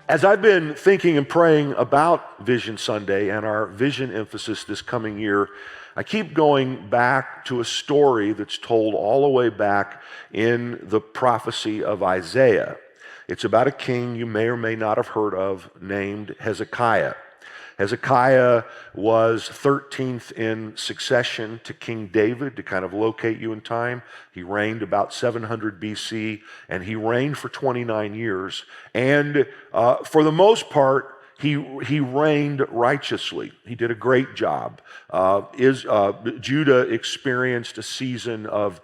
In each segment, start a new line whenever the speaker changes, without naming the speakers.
As I've been thinking and praying about Vision Sunday and our vision emphasis this coming year, I keep going back to a story that's told all the way back in the prophecy of Isaiah. It's about a king you may or may not have heard of named Hezekiah. Hezekiah was 13th in succession to King David, to kind of locate you in time. He reigned about 700 BC, and he reigned for 29 years. And for the most part, he reigned righteously. He did a great job. Judah experienced a season of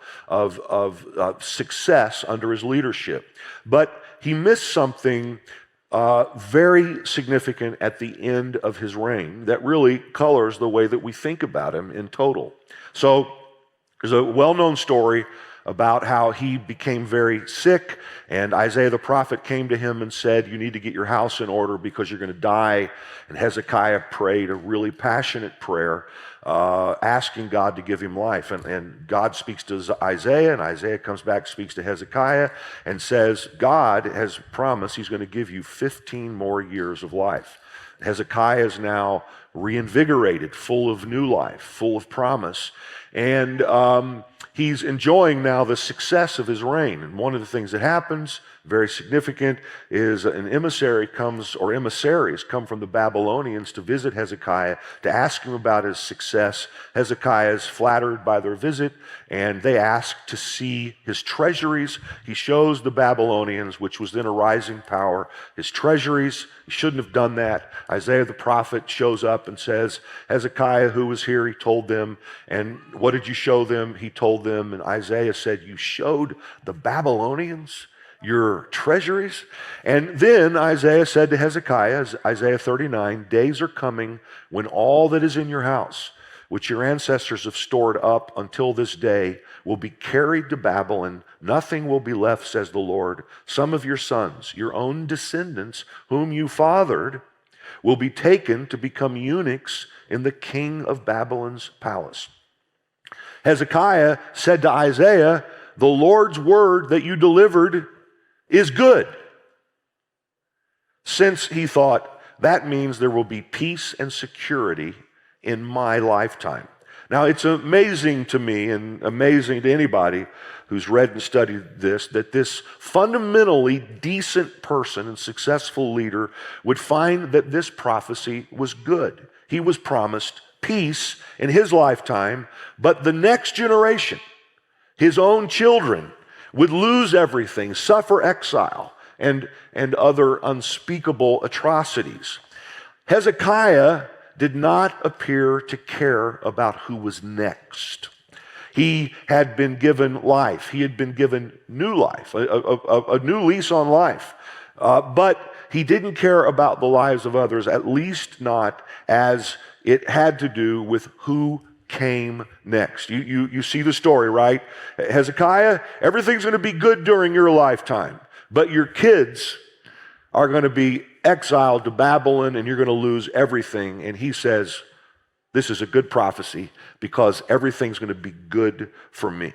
success under his leadership. But he missed something very significant at the end of his reign that really colors the way that we think about him in total. So there's a well-known story about how he became very sick, and Isaiah the prophet came to him and said, you need to get your house in order because you're going to die. And Hezekiah prayed a really passionate prayer, asking God to give him life. And God speaks to Isaiah, and Isaiah comes back, speaks to Hezekiah, and says, God has promised he's going to give you 15 more years of life. Hezekiah is now reinvigorated, full of new life, full of promise. And he's enjoying now the success of his reign. And one of the things that happens, very significant, is an emissaries come from the Babylonians to visit Hezekiah to ask him about his success. Hezekiah is flattered by their visit, and they ask to see his treasuries. He shows the Babylonians, which was then a rising power, his treasuries. He shouldn't have done that. Isaiah the prophet shows up and says, Hezekiah, who was here? He told them. And what did you show them? He told them. And Isaiah said, you showed the Babylonians your treasuries? And then Isaiah said to Hezekiah, Isaiah 39, days are coming when all that is in your house, which your ancestors have stored up until this day, will be carried to Babylon. Nothing will be left, says the Lord. Some of your sons, your own descendants, whom you fathered, will be taken to become eunuchs in the king of Babylon's palace. Hezekiah said to Isaiah, the Lord's word that you delivered is good. Since he thought, that means there will be peace and security in my lifetime. Now, it's amazing to me and amazing to anybody who's read and studied this, that this fundamentally decent person and successful leader would find that this prophecy was good. He was promised peace in his lifetime, but the next generation, his own children, would lose everything, suffer exile, and other unspeakable atrocities. Hezekiah did not appear to care about who was next. He had been given life. He had been given new life, a new lease on life. But he didn't care about the lives of others, at least not as it had to do with who came next. You see the story, right? Hezekiah, everything's going to be good during your lifetime, but your kids are going to be exiled to Babylon and you're going to lose everything. And he says, this is a good prophecy because everything's going to be good for me.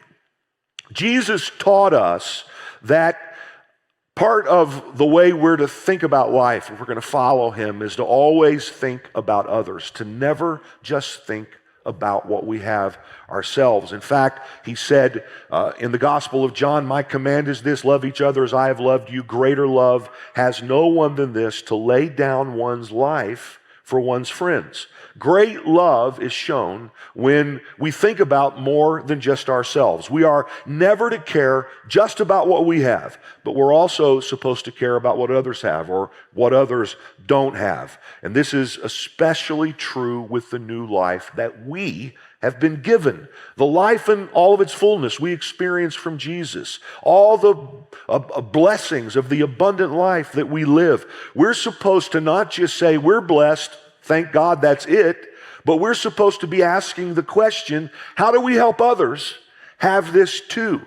Jesus taught us that part of the way we're to think about life, if we're going to follow him, is to always think about others, to never just think about what we have ourselves. In fact, he said in the Gospel of John, my command is this, love each other as I have loved you. Greater love has no one than this, to lay down one's life for one's friends. Great love is shown when we think about more than just ourselves. We are never to care just about what we have, but we're also supposed to care about what others have or what others don't have. And this is especially true with the new life that we have been given. The life in all of its fullness we experience from Jesus. All the blessings of the abundant life that we live. We're supposed to not just say we're blessed, thank God that's it, but we're supposed to be asking the question, how do we help others have this too?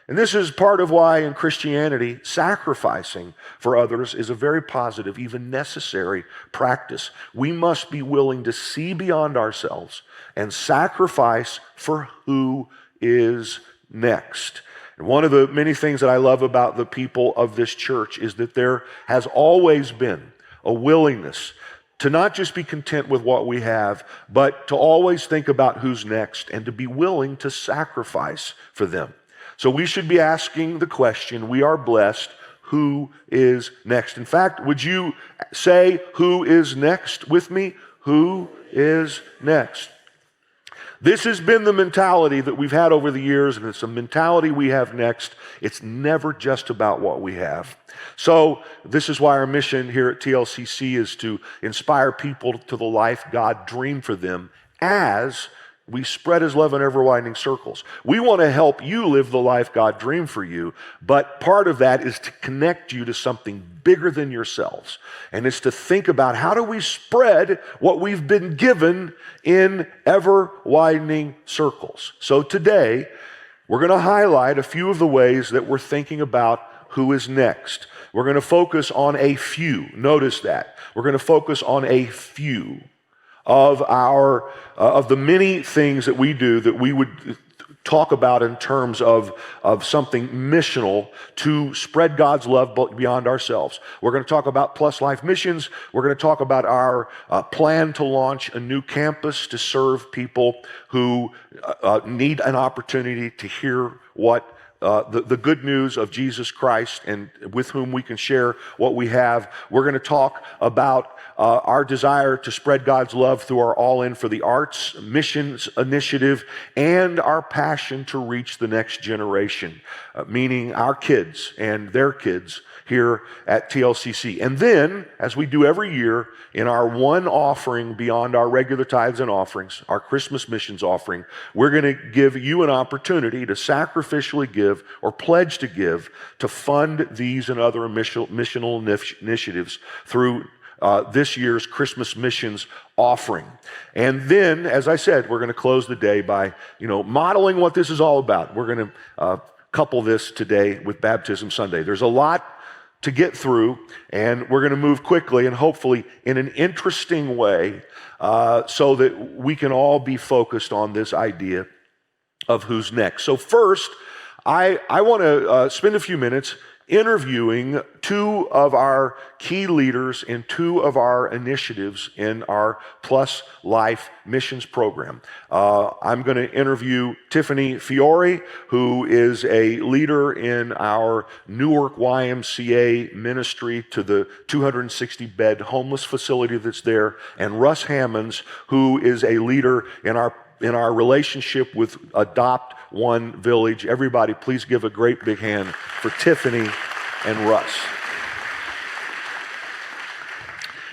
And this is part of why in Christianity, sacrificing for others is a very positive, even necessary practice. We must be willing to see beyond ourselves and sacrifice for who is next. And one of the many things that I love about the people of this church is that there has always been a willingness to not just be content with what we have, but to always think about who's next and to be willing to sacrifice for them. So we should be asking the question, we are blessed, who is next? In fact, would you say who is next with me? Who is next? This has been the mentality that we've had over the years, and it's a mentality we have next. It's never just about what we have. So this is why our mission here at TLCC is to inspire people to the life God dreamed for them as we spread his love in ever-widening circles. We want to help you live the life God dreamed for you, but part of that is to connect you to something bigger than yourselves. And it's to think about how do we spread what we've been given in ever-widening circles. So today, we're going to highlight a few of the ways that we're thinking about who is next. We're going to focus on a few. Notice that. We're going to focus on a few of the many things that we do that we would talk about in terms of something missional to spread God's love beyond ourselves. We're going to talk about Plus Life Missions. We're going to talk about our plan to launch a new campus to serve people who need an opportunity to hear what the good news of Jesus Christ and with whom we can share what we have. We're going to talk about our desire to spread God's love through our All In for the Arts missions initiative and our passion to reach the next generation, meaning our kids and their kids here at TLCC. And then, as we do every year, in our one offering beyond our regular tithes and offerings, our Christmas missions offering, we're going to give you an opportunity to sacrificially give or pledge to give to fund these and other missional initiatives through this year's Christmas missions offering. And then, as I said, we're going to close the day by, modeling what this is all about. We're going to couple this today with Baptism Sunday. There's a lot to get through, and we're going to move quickly and hopefully in an interesting way so that we can all be focused on this idea of who's next. So first, I want to spend a few minutes interviewing two of our key leaders in two of our initiatives in our Plus Life Missions program. I'm going to interview Tiffany Fiore, who is a leader in our Newark YMCA ministry to the 260-bed homeless facility that's there, and Russ Hammonds, who is a leader in our relationship with Adopt One Village. Everybody, please give a great big hand for Tiffany and Russ.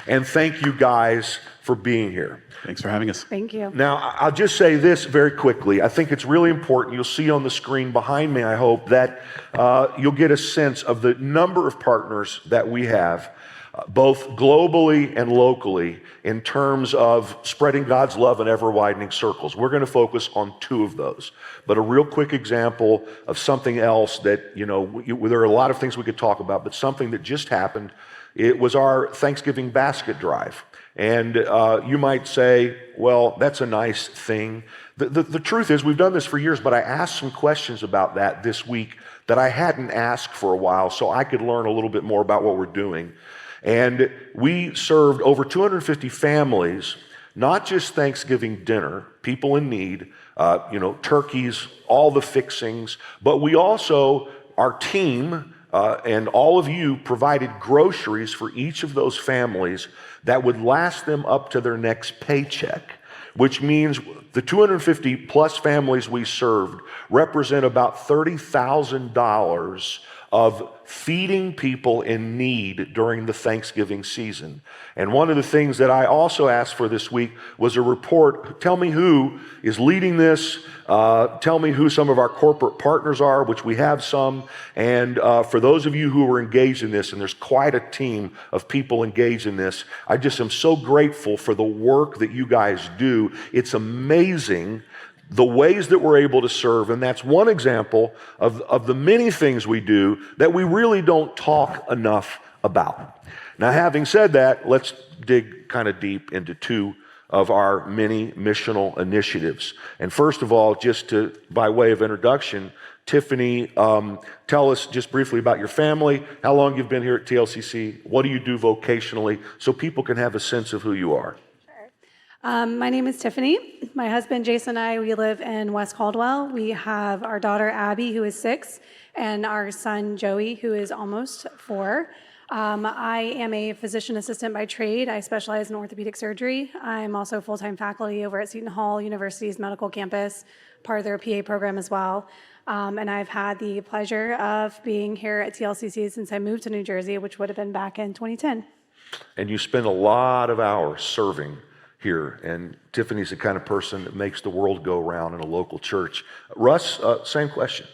And thank you guys for being here.
Thanks for having us.
Thank you.
Now, I'll just say this very quickly. I think it's really important. You'll see on the screen behind me, I hope, that you'll get a sense of the number of partners that we have, both globally and locally, in terms of spreading God's love in ever-widening circles. We're going to focus on two of those. But a real quick example of something else that, there are a lot of things we could talk about, but something that just happened, it was our Thanksgiving basket drive. And you might say, well, that's a nice thing. The truth is, we've done this for years, but I asked some questions about that this week that I hadn't asked for a while, so I could learn a little bit more about what we're doing. And we served over 250 families, not just Thanksgiving dinner, people in need, turkeys, all the fixings, but we also, our team and all of you provided groceries for each of those families that would last them up to their next paycheck, which means the 250 plus families we served represent about $30,000 of feeding people in need during the Thanksgiving season. And one of the things that I also asked for this week was a report. Tell me who is leading this. Tell me who some of our corporate partners are, which we have some. And for those of you who are engaged in this, and there's quite a team of people engaged in this, I just am so grateful for the work that you guys do. It's amazing the ways that we're able to serve, and that's one example of the many things we do that we really don't talk enough about. Now, having said that, let's dig kind of deep into two of our many missional initiatives. And first of all, by way of introduction, Tiffany, tell us just briefly about your family, how long you've been here at TLCC, what do you do vocationally, so people can have a sense of who you are.
My name is Tiffany. My husband Jason and I, we live in West Caldwell. We have our daughter Abby, who is 6, and our son Joey, who is almost 4. I am a physician assistant by trade. I specialize in orthopedic surgery. I'm also full-time faculty over at Seton Hall University's medical campus, part of their PA program as well. And I've had the pleasure of being here at TLCC since I moved to New Jersey, which would have been back in 2010.
And you spend a lot of hours serving here, and Tiffany's the kind of person that makes the world go round in a local church. Russ, same question.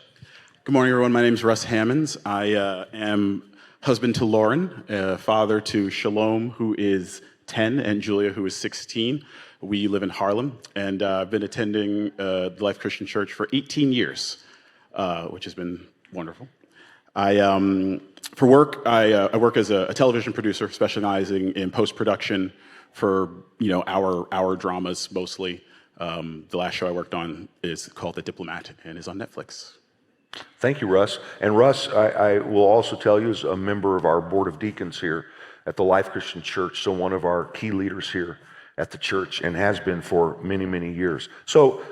Good morning, everyone. My name is Russ Hammonds. I am husband to Lauren, father to Shalom, who is 10, and Julia, who is 16. We live in Harlem, and I've been attending the Life Christian Church for 18 years, which has been wonderful. For work, I work as a television producer, specializing in post-production for our dramas mostly. The last show I worked on is called The Diplomat and is on Netflix.
Thank you, Russ. And Russ, I will also tell you, is a member of our Board of Deacons here at the Life Christian Church, so one of our key leaders here at the church and has been for many, many years. So,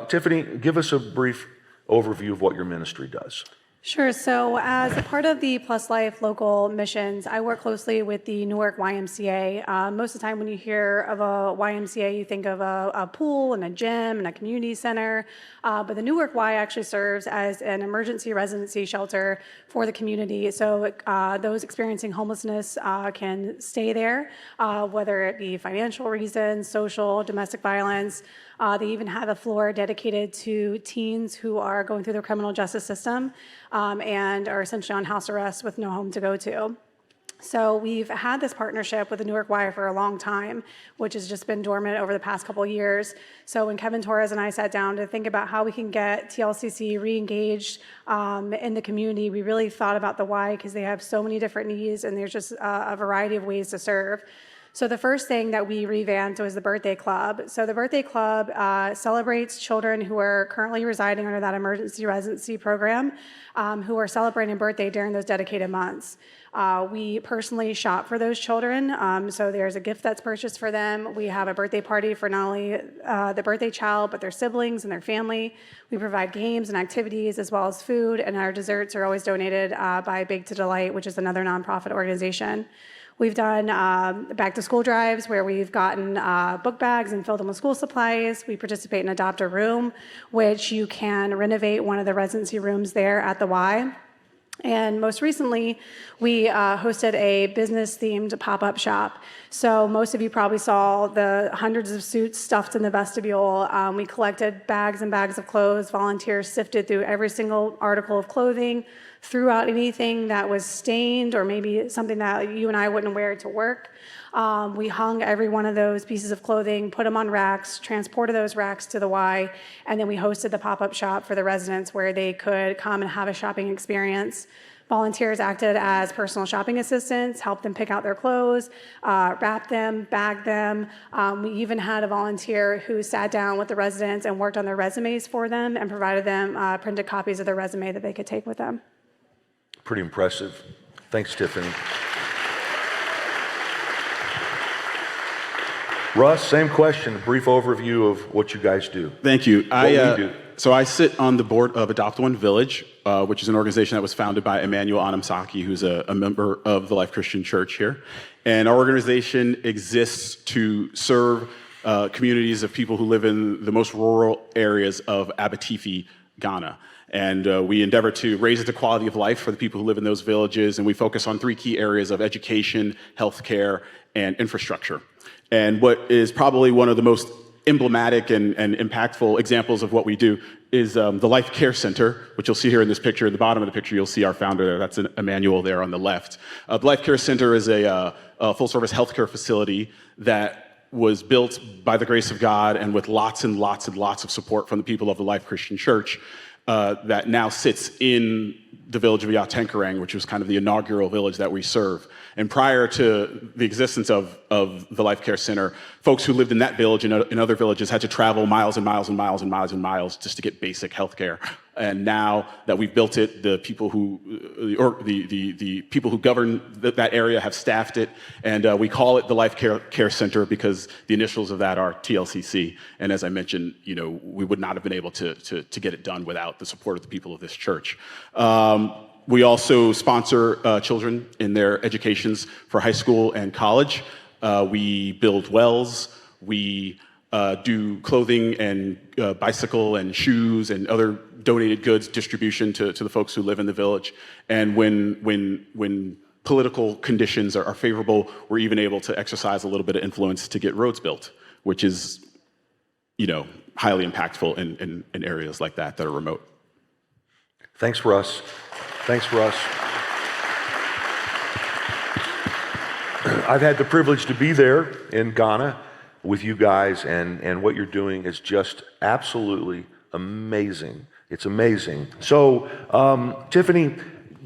Tiffany, give us a brief overview of what your ministry does.
Sure. So as a part of the Plus Life local missions, I work closely with the Newark YMCA. Most of the time when you hear of a YMCA, you think of a pool and a gym and a community center. But the Newark Y actually serves as an emergency residency shelter for the community. So those experiencing homelessness can stay there, whether it be financial reasons, social, domestic violence. They even have a floor dedicated to teens who are going through the criminal justice system and are essentially on house arrest with no home to go to. So we've had this partnership with the Newark Y for a long time, which has just been dormant over the past couple of years. So when Kevin Torres and I sat down to think about how we can get TLCC re-engaged in the community, we really thought about the Y because they have so many different needs and there's just a variety of ways to serve. So the first thing that we revamped was the Birthday Club. So the Birthday Club celebrates children who are currently residing under that emergency residency program, who are celebrating birthday during those dedicated months. We personally shop for those children, so there's a gift that's purchased for them. We have a birthday party for not only the birthday child, but their siblings and their family. We provide games and activities as well as food, and our desserts are always donated by Bake to Delight, which is another nonprofit organization. We've done back to school drives where we've gotten book bags and filled them with school supplies. We participate in Adopt a Room, which you can renovate one of the residency rooms there at the Y. And most recently, we hosted a business-themed pop-up shop. So most of you probably saw the hundreds of suits stuffed in the vestibule. We collected bags and bags of clothes. Volunteers sifted through every single article of clothing, threw out anything that was stained or maybe something that you and I wouldn't wear to work. We hung every one of those pieces of clothing, put them on racks, transported those racks to the Y, and then we hosted the pop-up shop for the residents where they could come and have a shopping experience. Volunteers acted as personal shopping assistants, helped them pick out their clothes, wrap them, bag them. We even had a volunteer who sat down with the residents and worked on their resumes for them and provided them printed copies of their resume that they could take with them.
Pretty impressive. Thanks, Tiffany. Russ, same question, a brief overview of what you guys do.
Thank you.
What we do.
So I sit on the board of Adopt One Village, which is an organization that was founded by Emmanuel Anamsaki, who's a member of the Life Christian Church here. And our organization exists to serve communities of people who live in the most rural areas of Abitifi, Ghana. And we endeavor to raise the quality of life for the people who live in those villages, and we focus on 3 key areas of education, healthcare, and infrastructure. And what is probably one of the most emblematic and impactful examples of what we do is the Life Care Center, which you'll see here in this picture. At the bottom of the picture, you'll see our founder there. That's Emmanuel there on the left. The Life Care Center is a full-service healthcare facility that was built by the grace of God and with lots and lots and lots of support from the people of the Life Christian Church that now sits in the village of Yatenkarang, which was kind of the inaugural village that we serve. And prior to the existence of the Life Care Center, folks who lived in that village and in other villages had to travel miles and miles and miles and miles and miles just to get basic health care. And now that we've built it, the people who the people who govern that area have staffed it, and we call it the Life Care Center because the initials of that are TLCC. And as I mentioned, we would not have been able to get it done without the support of the people of this church. We also sponsor children in their educations for high school and college. We build wells. We do clothing and bicycle and shoes and other donated goods distribution to the folks who live in the village. And when political conditions are favorable, we're even able to exercise a little bit of influence to get roads built, which is, highly impactful in areas like that are remote.
Thanks, Russ. Thanks, Russ. I've had the privilege to be there in Ghana with you guys, and what you're doing is just absolutely amazing. It's amazing. So, Tiffany,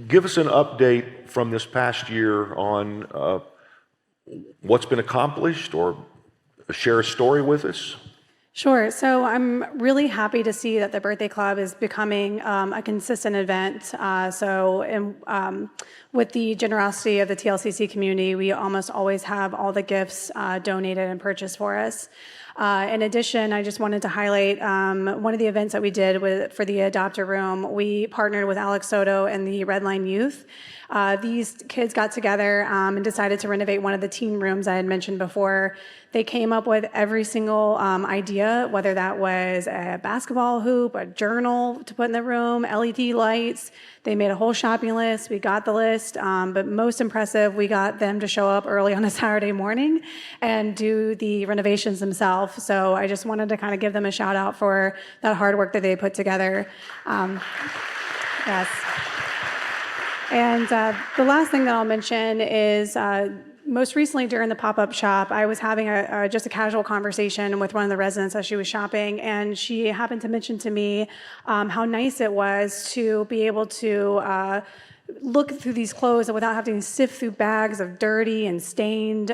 give us an update from this past year on what's been accomplished, or share a story with us.
Sure. So I'm really happy to see that the Birthday Club is becoming a consistent event. With the generosity of the TLCC community, we almost always have all the gifts donated and purchased for us. In addition, I just wanted to highlight one of the events that we did for the Adopt-A-Room. We partnered with Alex Soto and the Red Line Youth. These kids got together and decided to renovate one of the teen rooms I had mentioned before. They came up with every single idea, whether that was a basketball hoop, a journal to put in the room, LED lights. They made a whole shopping list. We got the list, but most impressive, we got them to show up early on a Saturday morning and do the renovations themselves. So I just wanted to kind of give them a shout out for that hard work that they put together. Yes. And the last thing that I'll mention is most recently during the pop-up shop, I was having just a casual conversation with one of the residents as she was shopping, and she happened to mention to me how nice it was to be able to look through these clothes without having to sift through bags of dirty and stained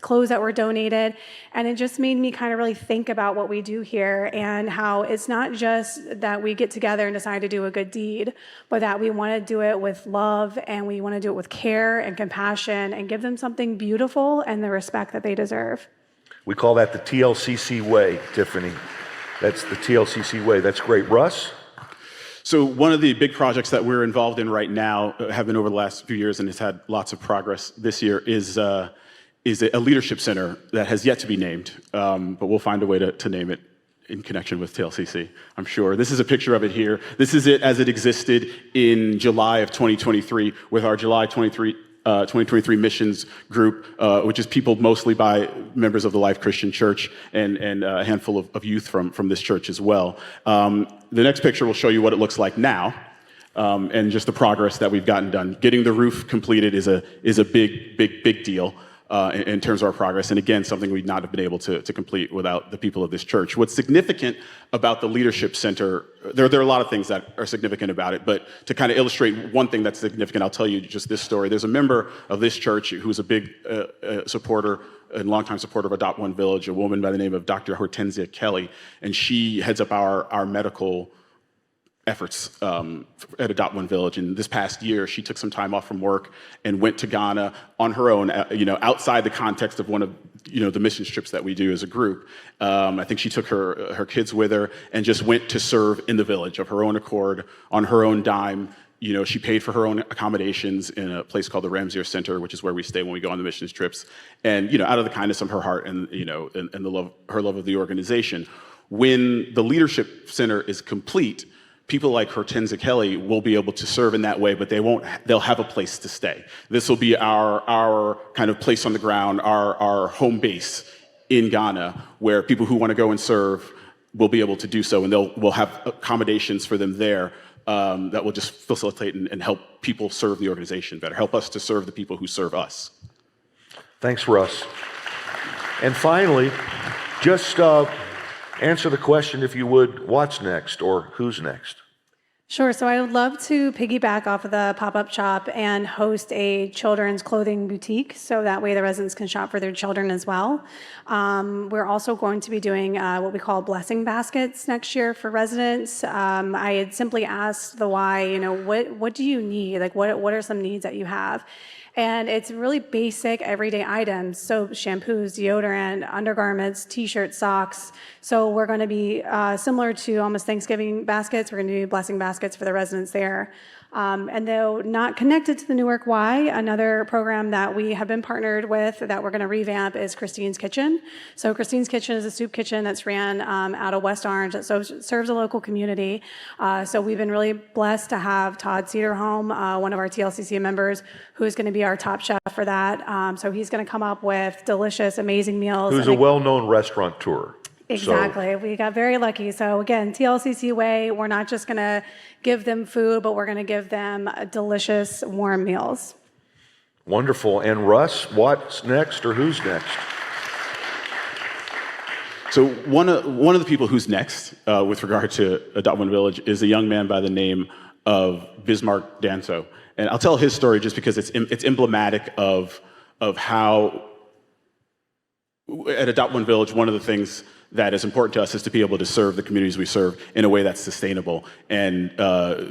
clothes that were donated. And it just made me kind of really think about what we do here and how it's not just that we get together and decide to do a good deed, but that we want to do it with love, and we want to do it with care and compassion and give them something beautiful and the respect that they deserve.
We call that the TLCC way, Tiffany. That's the TLCC way. That's great. Russ?
So one of the big projects that we're involved in right now, have been over the last few years and has had lots of progress this year, is a leadership center that has yet to be named, but we'll find a way to name it in connection with TLCC, I'm sure. This is a picture of it here. This is it as it existed in July of 2023 with our July 2023 missions group, which is peopled mostly by members of the Life Christian Church and a handful of youth from this church as well. The next picture will show you what it looks like now, and just the progress that we've gotten done. Getting the roof completed is a big deal in terms of our progress, and again, something we'd not have been able to complete without the people of this church. What's significant about the Leadership Center, there are a lot of things that are significant about it, but to kind of illustrate one thing that's significant, I'll tell you just this story. There's a member of this church who's a big supporter and longtime supporter of Adopt One Village, a woman by the name of Dr. Hortensia Kelly, and she heads up our medical efforts at Adopt One Village. And this past year, she took some time off from work and went to Ghana on her own, outside the context of one of the mission trips that we do as a group. I think she took her kids with her and just went to serve in the village of her own accord, on her own dime. She paid for her own accommodations in a place called the Ramsey Center, which is where we stay when we go on the missions trips. And, out of the kindness of her heart and, and her love of the organization. When the Leadership Center is complete, people like Hortensia Kelly will be able to serve in that way, but they'll have a place to stay. This will be our kind of place on the ground, our home base in Ghana, where people who want to go and serve will be able to do so, and we'll have accommodations for them there that will just facilitate and help people serve the organization better, help us to serve the people who serve us.
Thanks, Russ. And finally, just answer the question, if you would, what's next or who's next?
Sure. So I would love to piggyback off of the pop-up shop and host a children's clothing boutique, so that way the residents can shop for their children as well. We're also going to be doing what we call blessing baskets next year for residents. I had simply asked the why, what do you need? Like, what are some needs that you have? And it's really basic everyday items. So shampoos, deodorant, undergarments, t-shirts, socks. So we're going to be similar to almost Thanksgiving baskets. We're going to do blessing baskets for the residents there. And though not connected to the Newark Y, another program that we have been partnered with that we're going to revamp is Christine's Kitchen. So Christine's Kitchen is a soup kitchen that's ran out of West Orange that serves a local community. So we've been really blessed to have Todd Cedarholm, one of our TLCC members, who is going to be our top chef for that. So he's going to come up with delicious, amazing meals.
Who's a well-known restaurateur.
Exactly. We got very lucky. So again, TLCC way, we're not just going to give them food, but we're going to give them delicious, warm meals.
Wonderful. And Russ, what's next, or who's next?
So one of the people who's next with regard to Adopt One Village is a young man by the name of Bismarck Danso. And I'll tell his story just because it's emblematic of how at Adopt One Village, one of the things that is important to us is to be able to serve the communities we serve in a way that's sustainable. And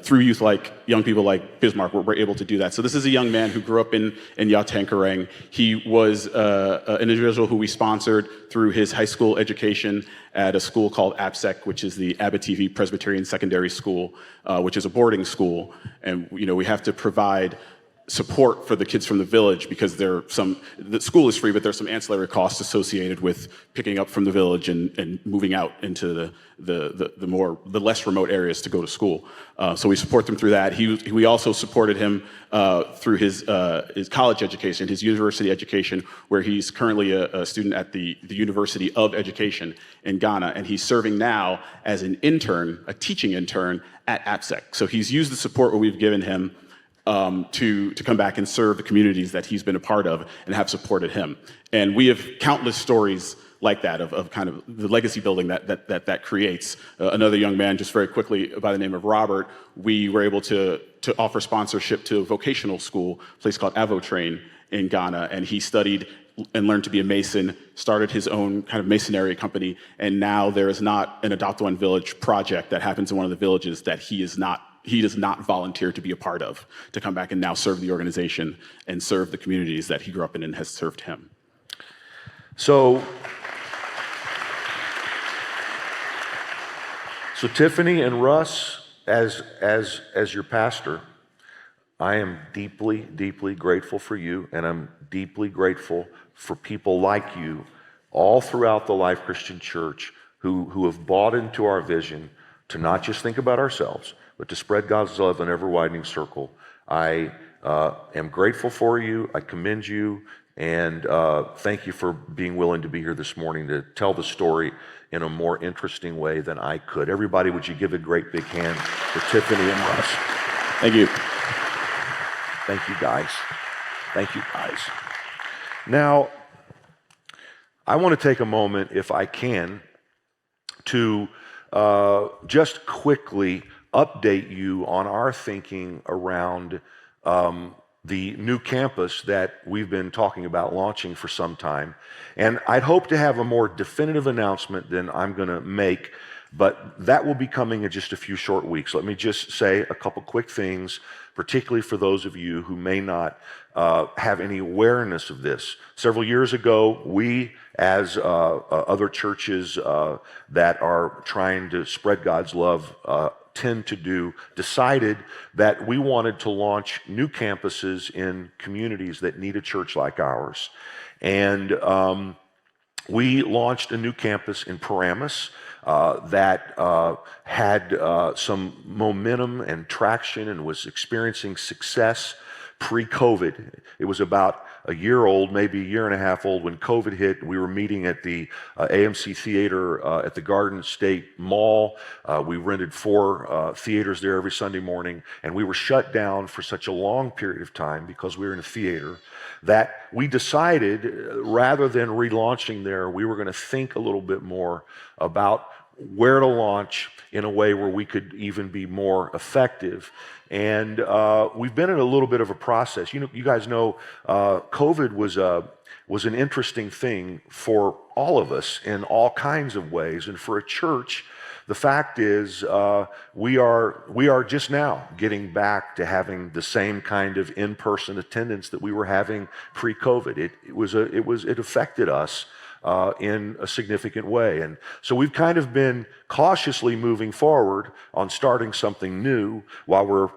through youth like young people like Bismarck, we're able to do that. So this is a young man who grew up in Yautankarang. He was an individual who we sponsored through his high school education at a school called APSEC, which is the Abitivi Presbyterian Secondary School, which is a boarding school. And we have to provide support for the kids from the village because the school is free, but there's some ancillary costs associated with picking up from the village and moving out into the less remote areas to go to school. So we support them through that. We also supported him through his college education, his university education, where he's currently a student at the University of Education in Ghana, and he's serving now as an intern, a teaching intern at APSEC. So he's used the support we've given him to come back and serve the communities that he's been a part of and have supported him. And we have countless stories like that of kind of the legacy building that creates. Another young man, just very quickly, by the name of Robert, we were able to offer sponsorship to a vocational school, a place called Avotrain in Ghana, and he studied and learned to be a mason, started his own kind of masonry company, and now there is not an Adopt One Village project that happens in one of the villages that he does not volunteer to be a part of, to come back and now serve the organization and serve the communities that he grew up in and has served him.
So Tiffany and Russ, as your pastor, I am deeply, deeply grateful for you, and I'm deeply grateful for people like you all throughout the Life Christian Church who have bought into our vision to not just think about ourselves, but to spread God's love in an ever-widening circle. I am grateful for you. I commend you, and thank you for being willing to be here this morning to tell the story in a more interesting way than I could. Everybody, would you give a great big hand for Tiffany and Russ?
Thank you.
Thank you, guys. Thank you, guys. Now, I want to take a moment, if I can, to just quickly update you on our thinking around the new campus that we've been talking about launching for some time. And I'd hope to have a more definitive announcement than I'm going to make, but that will be coming in just a few short weeks. Let me just say a couple quick things, particularly for those of you who may not have any awareness of this. Several years ago, we, as other churches that are trying to spread God's love tend to do, decided that we wanted to launch new campuses in communities that need a church like ours. And we launched a new campus in Paramus that had some momentum and traction and was experiencing success pre-COVID. It was about a year old, maybe a year and a half old, when COVID hit. We were meeting at the AMC Theater at the Garden State Mall. We rented 4 theaters there every Sunday morning, and we were shut down for such a long period of time because we were in a theater that we decided, rather than relaunching there, we were going to think a little bit more about where to launch in a way where we could even be more effective. And we've been in a little bit of a process. You guys know COVID was an interesting thing for all of us in all kinds of ways. And for a church, the fact is we are just now getting back to having the same kind of in-person attendance that we were having pre-COVID. It affected us in a significant way. And so we've kind of been cautiously moving forward on starting something new while we're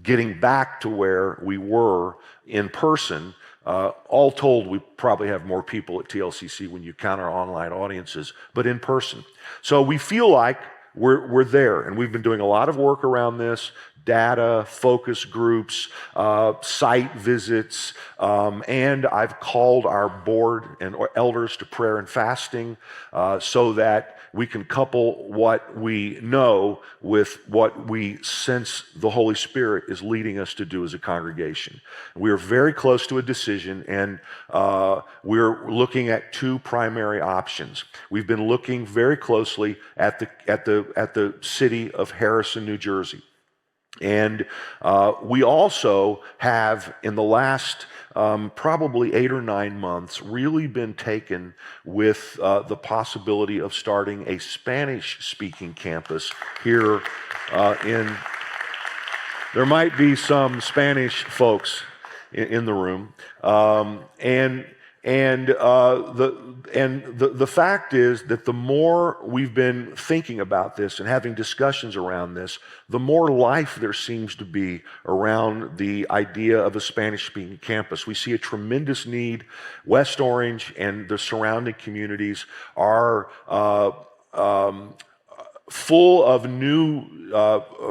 getting back to where we were in person. All told, we probably have more people at TLCC when you count our online audiences, but in person. So we feel like we're there, and we've been doing a lot of work around this: data, focus groups, site visits, and I've called our board and elders to prayer and fasting so that we can couple what we know with what we sense the Holy Spirit is leading us to do as a congregation. We are very close to a decision, and we're looking at two primary options. We've been looking very closely at the city of Harrison, New Jersey. And we also have, in the last probably 8 or 9 months, really been taken with the possibility of starting a Spanish-speaking campus here there might be some Spanish folks in the room. The fact is that the more we've been thinking about this and having discussions around this, the more life there seems to be around the idea of a Spanish-speaking campus. We see a tremendous need. West Orange and the surrounding communities are full of new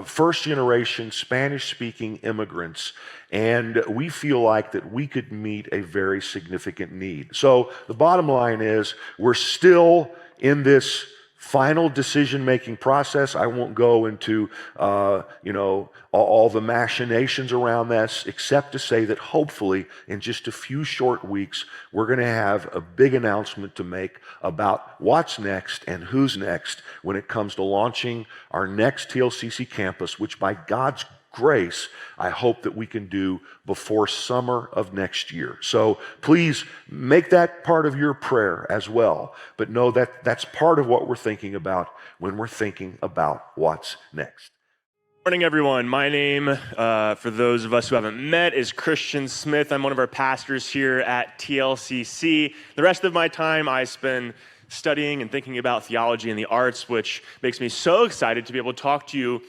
first-generation Spanish-speaking immigrants, and we feel like that we could meet a very significant need. So the bottom line is we're still in this final decision-making process. I won't go into all the machinations around this, except to say that hopefully in just a few short weeks, we're going to have a big announcement to make about what's next and who's next when it comes to launching our next TLCC campus, which by God's grace, I hope that we can do before summer of next year. So please make that part of your prayer as well. But know that that's part of what we're thinking about when we're thinking about what's next.
Morning, everyone. My name, for those of us who haven't met, is Christian Smith. I'm one of our pastors here at TLCC. The rest of my time I spend studying and thinking about theology and the arts, which makes me so excited to be able to talk to you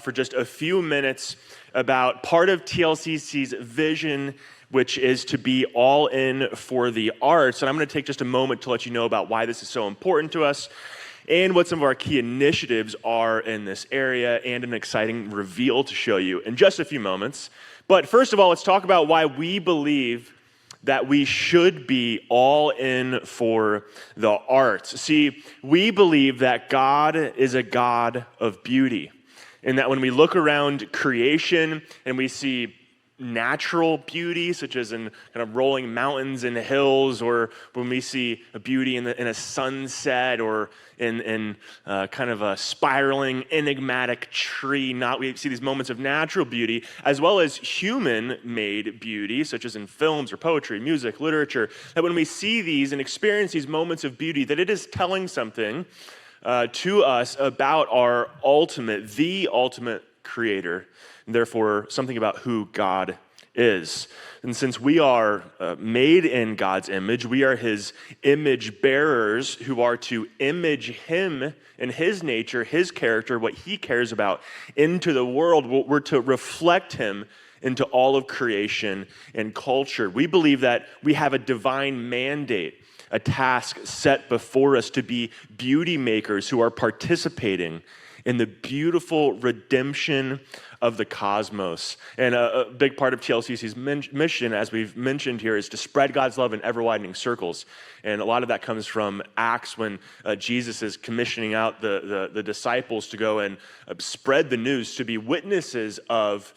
for just a few minutes about part of TLCC's vision, which is to be all in for the arts. And I'm going to take just a moment to let you know about why this is so important to us and what some of our key initiatives are in this area, and an exciting reveal to show you in just a few moments. But first of all, let's talk about why we believe that we should be all in for the arts. See, we believe that God is a God of beauty, and that when we look around creation and we see natural beauty, such as in kind of rolling mountains and hills, or when we see a beauty in a sunset, or in kind of a spiraling, enigmatic tree, we see these moments of natural beauty, as well as human-made beauty, such as in films or poetry, music, literature, that when we see these and experience these moments of beauty, that it is telling something to us about the ultimate creator, and therefore something about who God is. And since we are made in God's image, we are his image bearers who are to image him and his nature, his character, what he cares about into the world. We're to reflect him into all of creation and culture. We believe that we have a divine mandate, a task set before us to be beauty makers who are participating in the beautiful redemption of the cosmos. And a big part of TLCC's mission, as we've mentioned here, is to spread God's love in ever-widening circles. And a lot of that comes from Acts, when Jesus is commissioning out the disciples to go and spread the news, to be witnesses of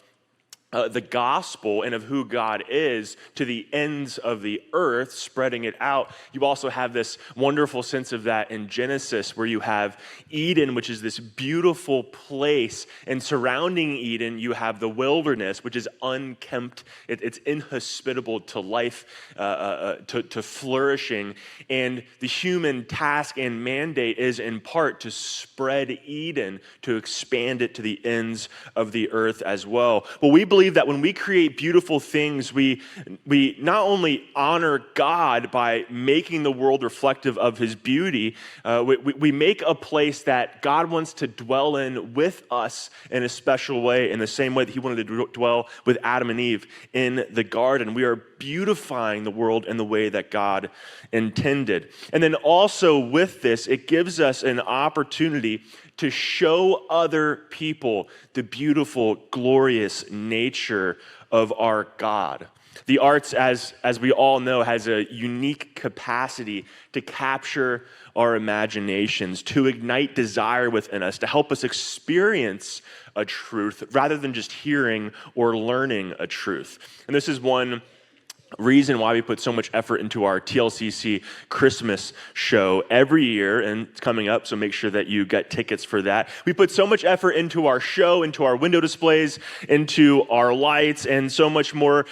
the gospel and of who God is to the ends of the earth, spreading it out. You also have this wonderful sense of that in Genesis, where you have Eden, which is this beautiful place, and surrounding Eden, you have the wilderness, which is unkempt. It's inhospitable to life, to flourishing. And the human task and mandate is in part to spread Eden, to expand it to the ends of the earth as well. Well, we believe that when we create beautiful things, we not only honor God by making the world reflective of his beauty, we make a place that God wants to dwell in with us in a special way, in the same way that he wanted to dwell with Adam and Eve in the garden. We are beautifying the world in the way that God intended. And then also with this, it gives us an opportunity to show other people the beautiful, glorious nature of our God. The arts, as we all know, has a unique capacity to capture our imaginations, to ignite desire within us, to help us experience a truth rather than just hearing or learning a truth. And this is one reason why we put so much effort into our TLCC Christmas show every year, and it's coming up, so make sure that you get tickets for that. We put so much effort into our show, into our window displays, into our lights, and so much more,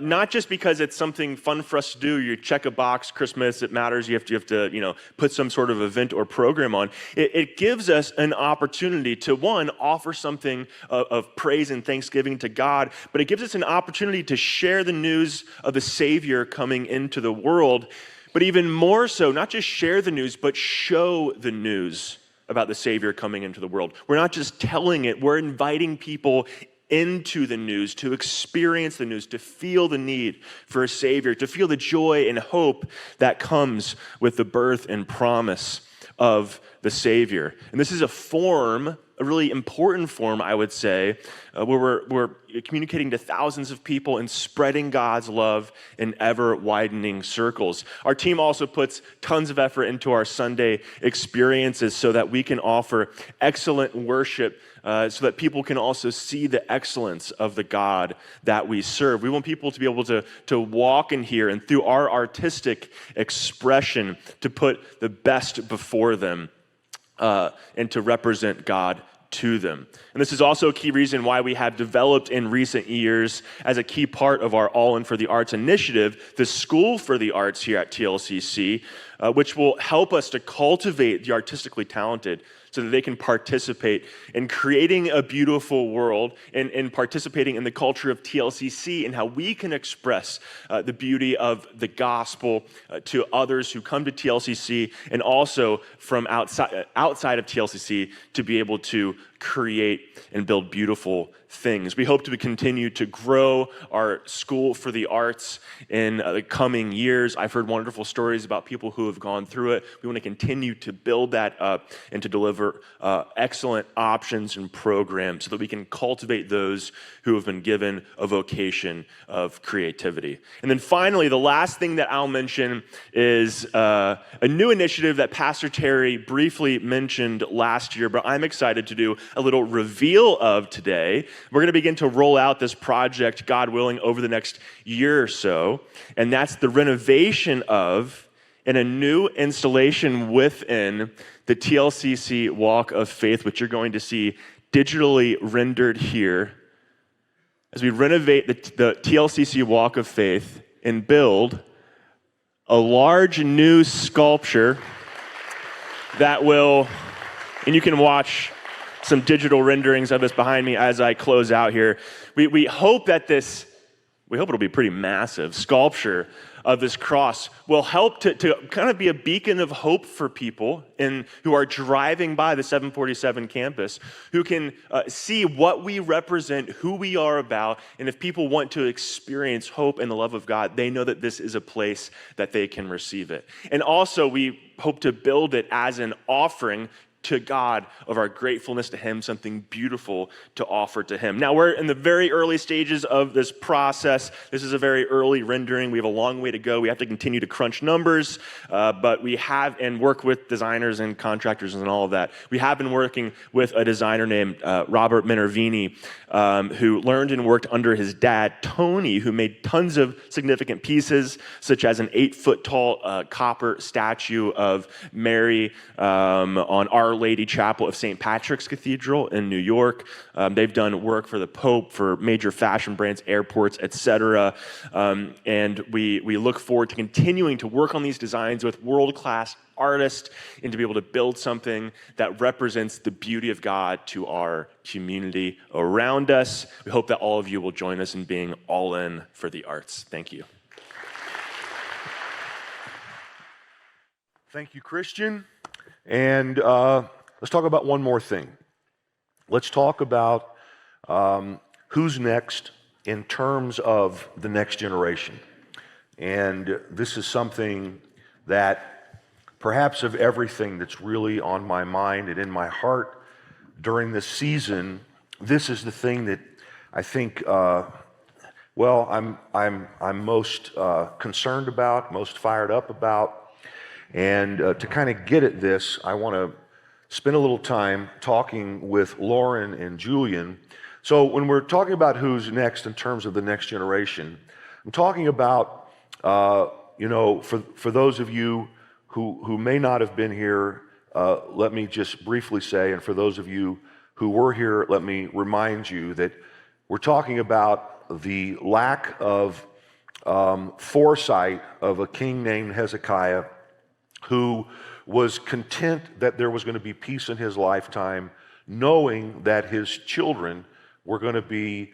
not just because it's something fun for us to do. You check a box, Christmas, it matters, you have to put some sort of event or program on. It gives us an opportunity to, one, offer something of praise and thanksgiving to God, but it gives us an opportunity to share the news of the Savior coming into the world, but even more so, not just share the news, but show the news about the Savior coming into the world. We're not just telling it, we're inviting people into the news, to experience the news, to feel the need for a Savior, to feel the joy and hope that comes with the birth and promise of the Savior. And this is a form, a really important form, I would say, where we're communicating to thousands of people and spreading God's love in ever-widening circles. Our team also puts tons of effort into our Sunday experiences so that we can offer excellent worship, so that people can also see the excellence of the God that we serve. We want people to be able to walk in here and through our artistic expression to put the best before them, and to represent God to them. And this is also a key reason why we have developed in recent years, as a key part of our All In for the Arts initiative, the School for the Arts here at TLCC, which will help us to cultivate the artistically talented so that they can participate in creating a beautiful world and participating in the culture of TLCC and how we can express the beauty of the gospel to others who come to TLCC, and also from outside of TLCC to be able to create and build beautiful things. We hope to continue to grow our School for the Arts in the coming years. I've heard wonderful stories about people who have gone through it. We want to continue to build that up and to deliver excellent options and programs so that we can cultivate those who have been given a vocation of creativity. And then finally, the last thing that I'll mention is a new initiative that Pastor Terry briefly mentioned last year, but I'm excited to do a little reveal of today. We're going to begin to roll out this project, God willing, over the next year or so, and that's the renovation of and a new installation within the TLCC Walk of Faith, which you're going to see digitally rendered here, as we renovate the TLCC Walk of Faith and build a large new sculpture that will, and you can watch some digital renderings of this behind me as I close out here. We hope that it'll be pretty massive sculpture of this cross will help to kind of be a beacon of hope for people who are driving by the 747 campus, who can see what we represent, who we are about, and if people want to experience hope and the love of God, they know that this is a place that they can receive it. And also, we hope to build it as an offering to God of our gratefulness to him, something beautiful to offer to him. Now, we're in the very early stages of this process. This is a very early rendering. We have a long way to go. We have to continue to crunch numbers, but we have and work with designers and contractors and all of that. We have been working with a designer named Robert Minervini, who learned and worked under his dad, Tony, who made tons of significant pieces, such as an 8-foot-tall copper statue of Mary on Our Lady Chapel of St. Patrick's Cathedral in New York. They've done work for the Pope, for major fashion brands, airports, etc. And we look forward to continuing to work on these designs with world-class artists and to be able to build something that represents the beauty of God to our community around us. We hope that all of you will join us in being all in for the arts. Thank you.
Thank you, Christian. And let's talk about one more thing. Let's talk about who's next in terms of the next generation. And this is something that perhaps of everything that's really on my mind and in my heart during this season, this is the thing that I think, I'm most concerned about, most fired up about. And to kind of get at this, I want to spend a little time talking with Lauren and Julian. So when we're talking about who's next in terms of the next generation, I'm talking about, for those of you who may not have been here, let me just briefly say, and for those of you who were here, let me remind you that we're talking about the lack of foresight of a king named Hezekiah, who was content that there was going to be peace in his lifetime, knowing that his children were going to be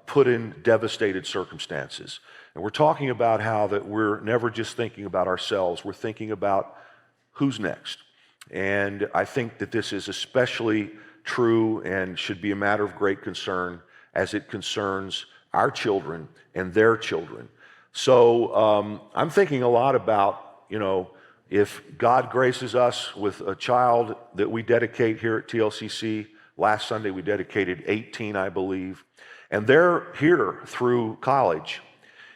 put in devastated circumstances. And we're talking about how that we're never just thinking about ourselves, we're thinking about who's next. And I think that this is especially true and should be a matter of great concern as it concerns our children and their children. So I'm thinking a lot about, if God graces us with a child that we dedicate here at TLCC. Last Sunday we dedicated 18, I believe, and they're here through college.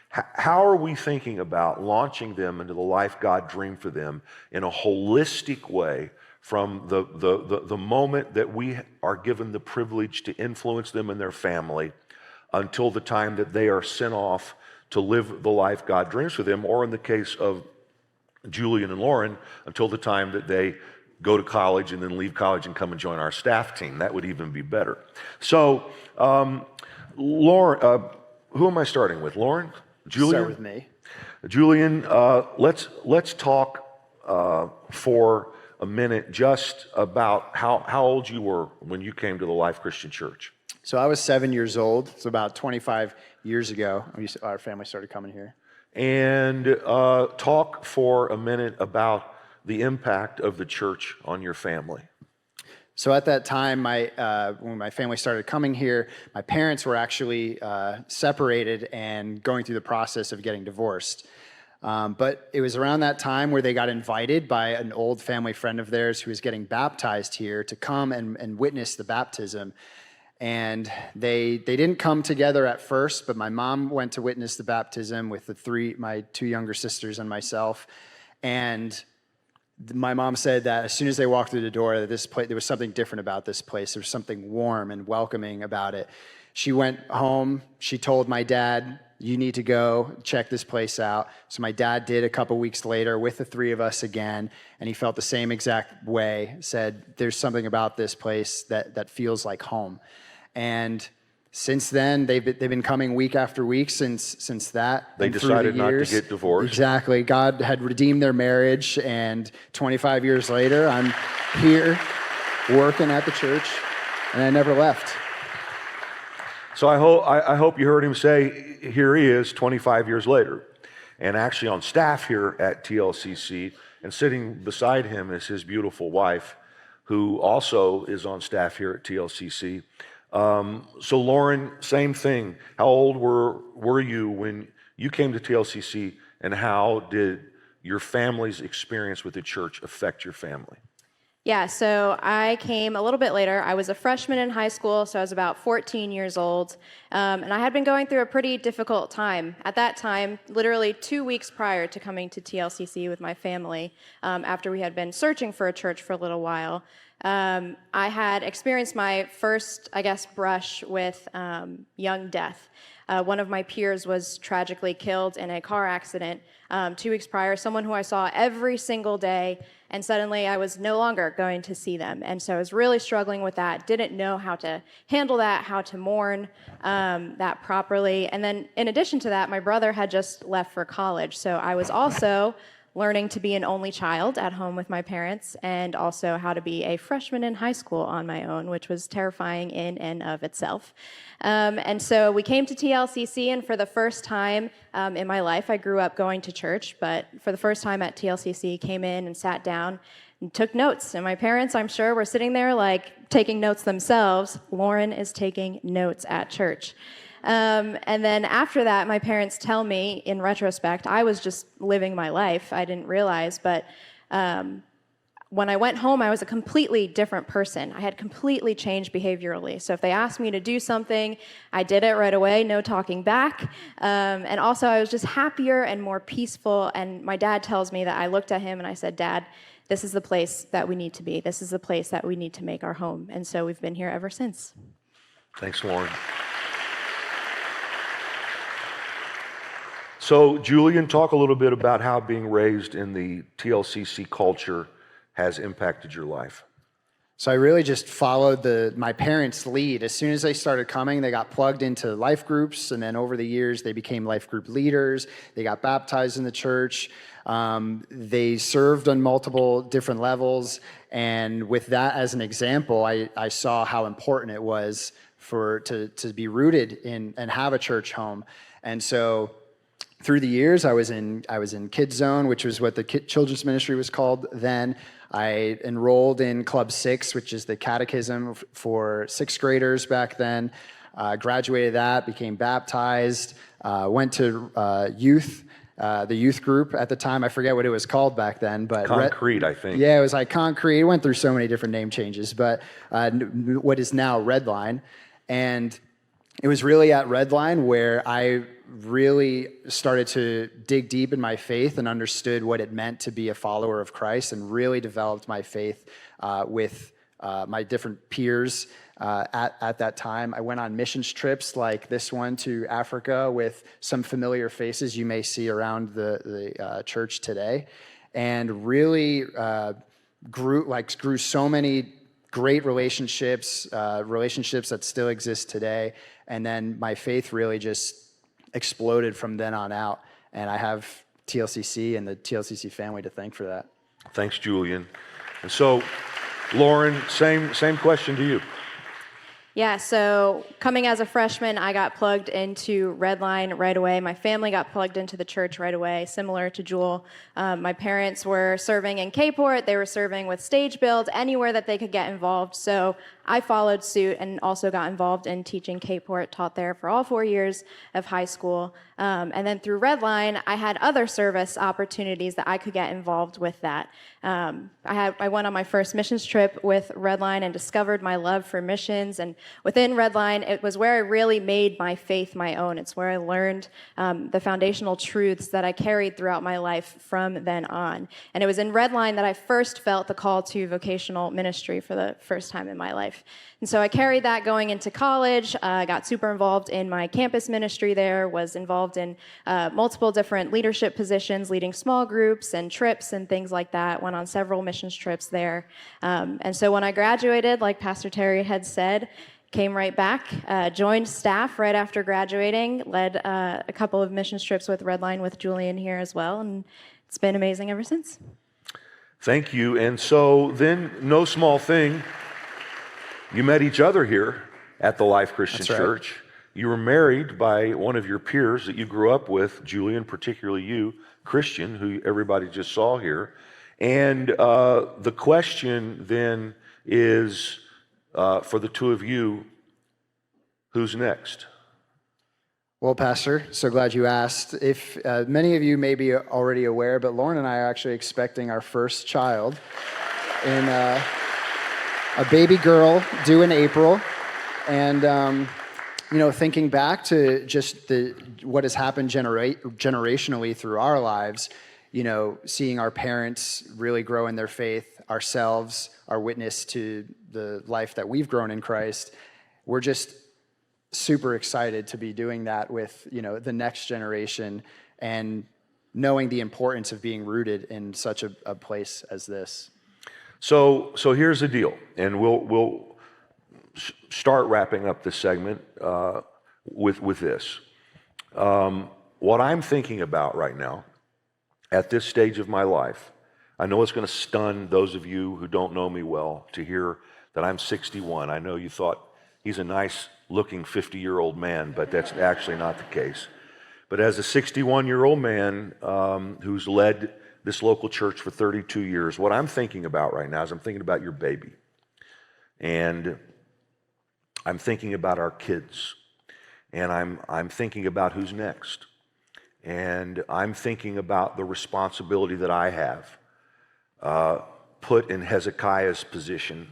How are we thinking about launching them into the life God dreamed for them in a holistic way from the moment that we are given the privilege to influence them and their family until the time that they are sent off to live the life God dreams for them, or in the case of Julian and Lauren, until the time that they go to college and then leave college and come and join our staff team. That would even be better. So, Lauren, who am I starting with? Lauren? Julian?
Start with me.
Julian, let's talk for a minute just about how old you were when you came to the Life Christian Church.
So I was 7 years old. It's about 25 years ago. Our family started coming here.
And talk for a minute about the impact of the church on your family.
So at that time, when my family started coming here, my parents were actually separated and going through the process of getting divorced. But it was around that time where they got invited by an old family friend of theirs who was getting baptized here to come and witness the baptism. And they didn't come together at first, but my mom went to witness the baptism with my two younger sisters and myself. And my mom said that as soon as they walked through the door, that this place, there was something different about this place. There was something warm and welcoming about it. She went home. She told my dad, "You need to go check this place out." So my dad did a couple weeks later with the three of us again, and he felt the same exact way, said, "There's something about this place that feels like home." And since then, they've been coming week after week since that.
They decided not to get divorced.
Exactly. God had redeemed their marriage, and 25 years later, I'm here working at the church, and I never left.
So I hope you heard him say, here he is 25 years later. And actually on staff here at TLCC, and sitting beside him is his beautiful wife, who also is on staff here at TLCC. So Lauren, same thing. How old were you when you came to TLCC, and how did your family's experience with the church affect your family?
Yeah, so I came a little bit later. I was a freshman in high school, so I was about 14 years old. And I had been going through a pretty difficult time. At that time, literally 2 weeks prior to coming to TLCC with my family, after we had been searching for a church for a little while, I had experienced my first, I guess, brush with young death. One of my peers was tragically killed in a car accident 2 weeks prior, someone who I saw every single day, and suddenly I was no longer going to see them. And so I was really struggling with that, didn't know how to handle that, how to mourn that properly. And then in addition to that, my brother had just left for college, so I was also learning to be an only child at home with my parents, and also how to be a freshman in high school on my own, which was terrifying in and of itself. And so we came to TLCC, and for the first time in my life, I grew up going to church, but for the first time at TLCC, came in and sat down and took notes. And my parents, I'm sure, were sitting there like taking notes themselves. Lauren is taking notes at church. And then after that, my parents tell me, in retrospect, I was just living my life. I didn't realize, but when I went home, I was a completely different person. I had completely changed behaviorally. So if they asked me to do something, I did it right away, no talking back. And also, I was just happier and more peaceful. And my dad tells me that I looked at him and I said, "Dad, this is the place that we need to be. This is the place that we need to make our home." And so we've been here ever since.
Thanks, Lauren. So, Julian, talk a little bit about how being raised in the TLCC culture has impacted your life.
So I really just followed my parents' lead. As soon as they started coming, they got plugged into life groups, and then over the years, they became life group leaders. They got baptized in the church. They served on multiple different levels, and with that as an example, I saw how important it was to be rooted in and have a church home. And so through the years, I was in Kids Zone, which was what the children's ministry was called then. I enrolled in Club 6, which is the catechism for sixth graders back then. Graduated that, became baptized, went to the youth group at the time. I forget what it was called back then, but
Concrete, I think.
Yeah, it was like Concrete. It went through so many different name changes, but what is now Redline. And it was really at Redline where I really started to dig deep in my faith and understood what it meant to be a follower of Christ, and really developed my faith with my different peers at that time. I went on missions trips like this one to Africa with some familiar faces you may see around the church today, and really grew so many great relationships that still exist today. And then my faith really just exploded from then on out. And I have TLCC and the TLCC family to thank for that.
Thanks, Julian. And so, Lauren, same question to you.
Yeah, so coming as a freshman, I got plugged into Redline right away. My family got plugged into the church right away, similar to Jewel. My parents were serving in K-Port. They were serving with stage builds, anywhere that they could get involved. So I followed suit and also got involved in teaching K-Port, taught there for all 4 years of high school. And then through Redline, I had other service opportunities that I could get involved with that. I went on my first missions trip with Redline and discovered my love for missions. And within Redline, it was where I really made my faith my own. It's where I learned the foundational truths that I carried throughout my life from then on. And it was in Redline that I first felt the call to vocational ministry for the first time in my life. And so I carried that going into college, got super involved in my campus ministry there, was involved in multiple different leadership positions, leading small groups and trips and things like that, went on several missions trips there. And so when I graduated, like Pastor Terry had said, came right back, joined staff right after graduating, led a couple of missions trips with Redline with Julian here as well, and it's been amazing ever since.
Thank you. And so then, no small thing, you met each other here at the Life Christian
That's right.
Church. You were married by one of your peers that you grew up with, Julian, particularly you, Christian, who everybody just saw here. And the question then is, for the two of you, who's next?
Well, Pastor, so glad you asked. If many of you may be already aware, but Lauren and I are actually expecting our first child. in a baby girl due in April. And, thinking back to just what has happened generationally through our lives, seeing our parents really grow in their faith, ourselves, our witness to the life that we've grown in Christ, we're just super excited to be doing that with, the next generation and knowing the importance of being rooted in such a place as this.
So here's the deal, and we'll start wrapping up this segment with this. What I'm thinking about right now, at this stage of my life, I know it's going to stun those of you who don't know me well to hear that I'm 61. I know you thought he's a nice-looking 50-year-old man, but that's actually not the case. But as a 61-year-old man who's led this local church for 32 years, what I'm thinking about right now is I'm thinking about your baby. And I'm thinking about our kids. And I'm thinking about who's next. And I'm thinking about the responsibility that I have put in Hezekiah's position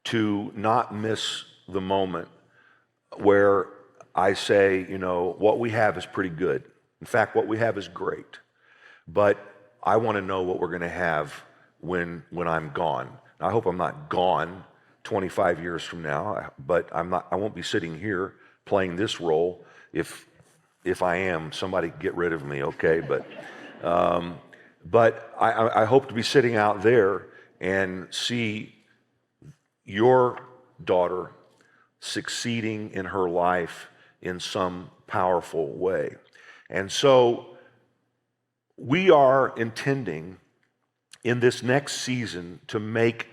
to not miss the moment where I say, what we have is pretty good. In fact, what we have is great. But I want to know what we're going to have when I'm gone. Now, I hope I'm not gone 25 years from now, but I won't be sitting here playing this role. If I am, somebody get rid of me, okay? But I hope to be sitting out there and see your daughter succeeding in her life in some powerful way. And so we are intending in this next season to make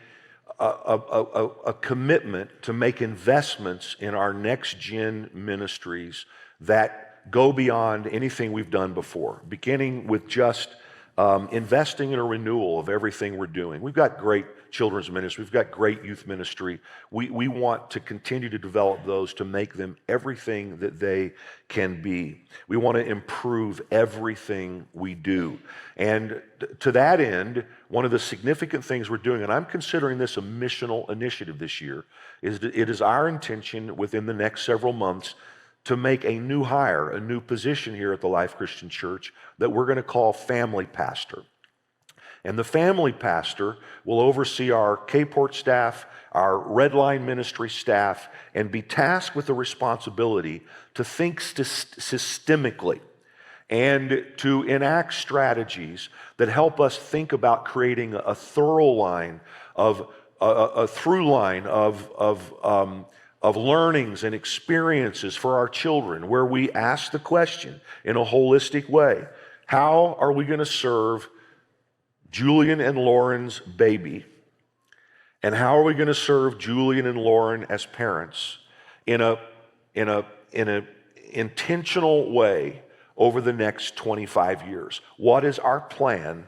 a commitment to make investments in our next gen ministries that go beyond anything we've done before, beginning with just investing in a renewal of everything we're doing. We've got great children's ministry. We've got great youth ministry. We want to continue to develop those to make them everything that they can be. We want to improve everything we do. And to that end, one of the significant things we're doing, and I'm considering this a missional initiative this year, is that it is our intention within the next several months to make a new hire, a new position here at the Life Christian Church that we're going to call family pastor. And the family pastor will oversee our K-Port staff, our Red Line ministry staff, and be tasked with the responsibility to think systemically and to enact strategies that help us think about creating a thorough line of a through line of learnings and experiences for our children, where we ask the question in a holistic way: how are we going to serve Julian and Lauren's baby? And how are we going to serve Julian and Lauren as parents in a intentional way over the next 25 years? What is our plan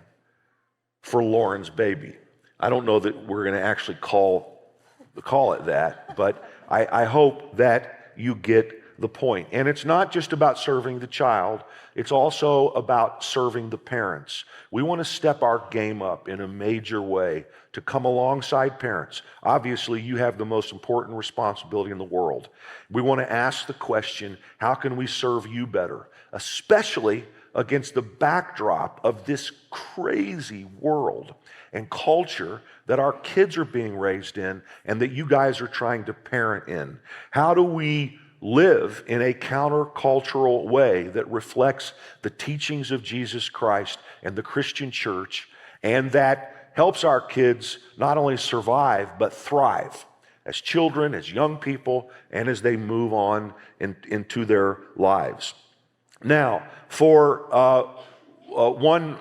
for Lauren's baby? I don't know that we're going to actually call it that, but I hope that you get the point. And it's not just about serving the child, it's also about serving the parents. We want to step our game up in a major way to come alongside parents. Obviously, you have the most important responsibility in the world. We want to ask the question, how can we serve you better? Especially against the backdrop of this crazy world and culture that our kids are being raised in and that you guys are trying to parent in. How do we live in a countercultural way that reflects the teachings of Jesus Christ and the Christian church, and that helps our kids not only survive, but thrive as children, as young people, and as they move on into their lives? Now, for one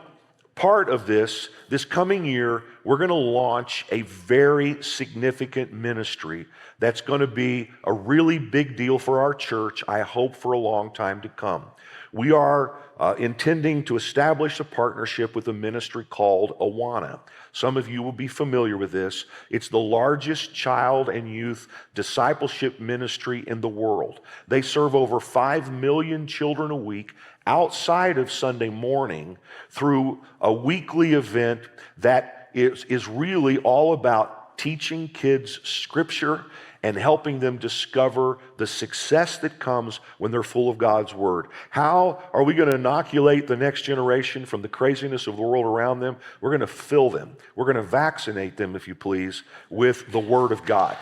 part of this coming year, we're going to launch a very significant ministry that's going to be a really big deal for our church, I hope, for a long time to come. We are intending to establish a partnership with a ministry called Awana. Some of you will be familiar with this. It's the largest child and youth discipleship ministry in the world. They serve over 5 million children a week outside of Sunday morning through a weekly event that is really all about teaching kids Scripture and helping them discover the success that comes when they're full of God's Word. How are we going to inoculate the next generation from the craziness of the world around them? We're going to fill them. We're going to vaccinate them, if you please, with the Word of God.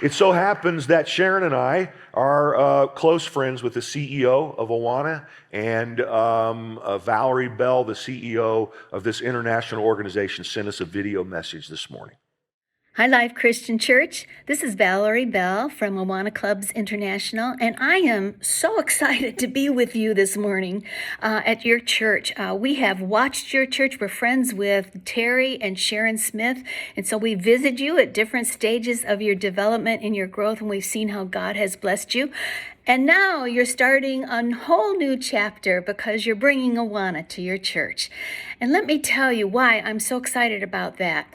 It so happens that Sharon and I are close friends with the CEO of Awana and Valerie Bell, the CEO of this international organization, sent us a video message this morning.
Hi, Life Christian Church. This is Valerie Bell from Awana Clubs International, and I am so excited to be with you this morning at your church. We have watched your church. We're friends with Terry and Sharon Smith, and so we visit you at different stages of your development and your growth, and we've seen how God has blessed you. And now you're starting a whole new chapter because you're bringing Awana to your church. And let me tell you why I'm so excited about that.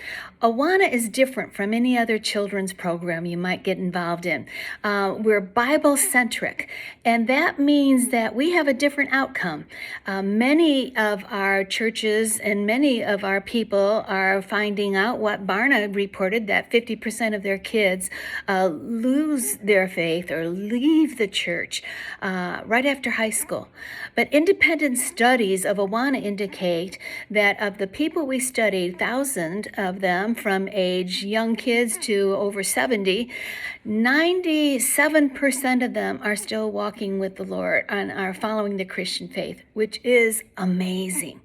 Awana is different from any other children's program you might get involved in. We're Bible-centric, and that means that we have a different outcome. Many of our churches and many of our people are finding out what Barna reported, that 50% of their kids lose their faith or leave the church right after high school. But independent studies of Awana indicate that of the people we studied, 1,000 of them from age young kids to over 70, 97% of them are still walking with the Lord and are following the Christian faith, which is amazing.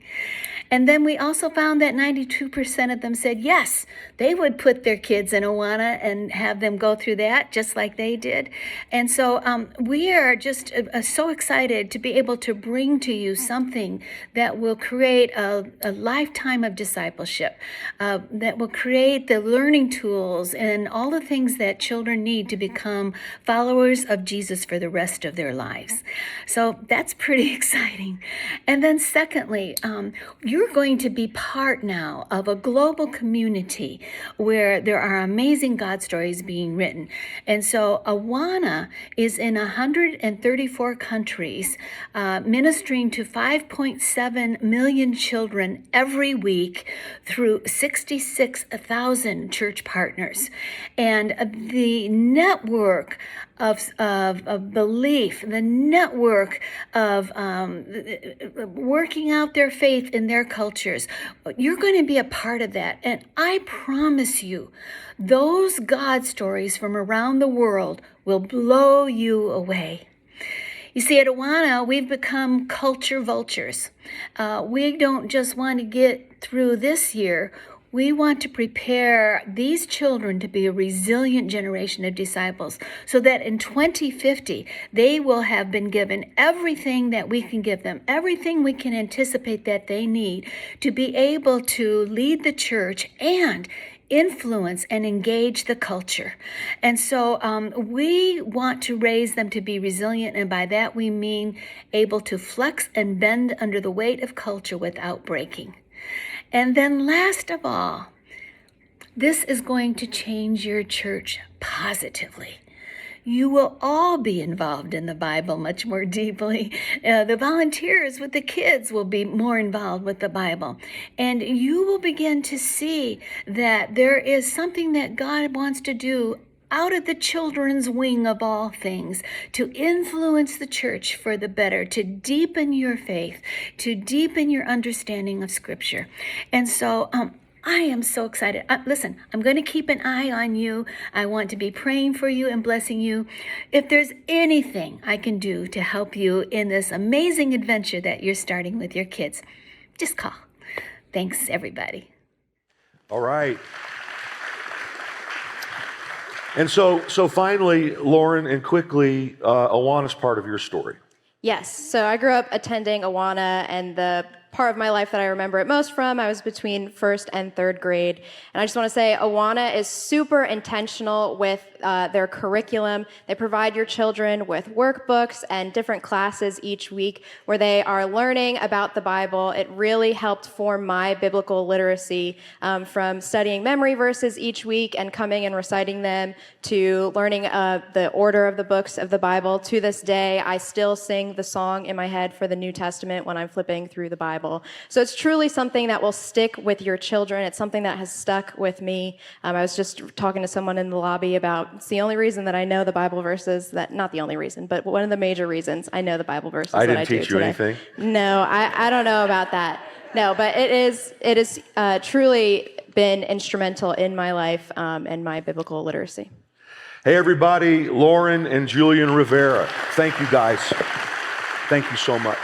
And then we also found that 92% of them said yes, they would put their kids in Awana and have them go through that just like they did. And so we are just so excited to be able to bring to you something that will create a lifetime of discipleship, that will create the learning tools and all the things that children need to become followers of Jesus for the rest of their lives. So that's pretty exciting. And then secondly, you're going to be part now of a global community where there are amazing God stories being written. And so Awana is in 134 countries, ministering to 5.7 million children every week through 66,000 church partners. And the network of belief, the network of working out their faith in their cultures, you're going to be a part of that. And I promise you, those God stories from around the world will blow you away. You see, at Awana, we've become culture vultures. We don't just want to get through this year. We want to prepare these children to be a resilient generation of disciples so that in 2050, they will have been given everything that we can give them, everything we can anticipate that they need to be able to lead the church and influence and engage the culture. And so we want to raise them to be resilient, and by that we mean able to flex and bend under the weight of culture without breaking. And then last of all, this is going to change your church positively. You will all be involved in the Bible much more deeply. The volunteers with the kids will be more involved with the Bible. And you will begin to see that there is something that God wants to do out of the children's wing of all things, to influence the church for the better, to deepen your faith, to deepen your understanding of Scripture. And so I am so excited. Listen, I'm going to keep an eye on you. I want to be praying for you and blessing you. If there's anything I can do to help you in this amazing adventure that you're starting with your kids, just call. Thanks, everybody.
All right. And so finally, Lauren, and quickly, Awana's part of your story.
Yes, so I grew up attending Awana, and the part of my life that I remember it most from. I was between first and third grade. And I just want to say Awana is super intentional with their curriculum. They provide your children with workbooks and different classes each week where they are learning about the Bible. It really helped form my biblical literacy from studying memory verses each week and coming and reciting them to learning the order of the books of the Bible. To this day, I still sing the song in my head for the New Testament when I'm flipping through the Bible. So it's truly something that will stick with your children. It's something that has stuck with me. I was just talking to someone in the lobby about it's the only reason that I know the Bible verses, not the only reason, but one of the major reasons I know the Bible verses
I
that
didn't
I do
teach you
today.
anything.
No, I don't know about that. No, but it is truly been instrumental in my life and my biblical literacy.
Hey, everybody, Lauren and Julian Rivera. Thank you, guys. Thank you so much.